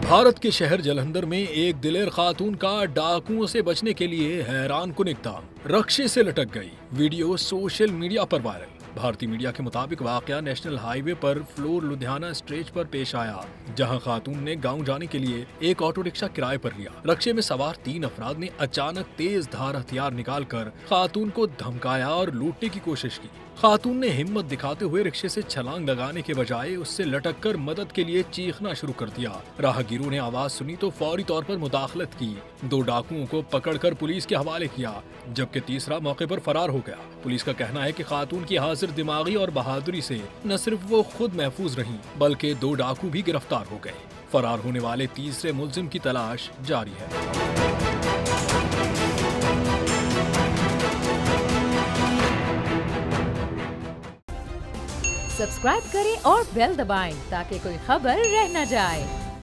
भारत के शहर जालंधर में एक दिलेर खातून का डाकुओं से बचने के लिए हैरानकुन इक़दाम, रक्शे से लटक गई। वीडियो सोशल मीडिया पर वायरल। भारतीय मीडिया के मुताबिक वाकया नेशनल हाईवे पर फ्लोर लुधियाना स्ट्रेच पर पेश आया, जहां खातून ने गांव जाने के लिए एक ऑटो रिक्शा किराए पर लिया। रक्शे में सवार 3 अफराद ने अचानक तेज धार हथियार निकालकर खातून को धमकाया और लूटने की कोशिश की। खातून ने हिम्मत दिखाते हुए रिक्शे से छलांग लगाने के बजाय उससे लटककर मदद के लिए चीखना शुरू कर दिया। राहगीरों ने आवाज सुनी तो फौरी तौर पर मुदाखलत की। 2 डाकुओं को पकड़कर पुलिस के हवाले किया, जबकि तीसरा मौके पर फरार हो गया। पुलिस का कहना है कि खातून की हाजिर दिमागी और बहादुरी से न सिर्फ वो खुद महफूज रहीं, बल्कि 2 डाकू भी गिरफ्तार हो गए। फरार होने वाले तीसरे मुलजिम की तलाश जारी है। सब्सक्राइब करें और बेल दबाएं ताकि कोई खबर रह न जाए।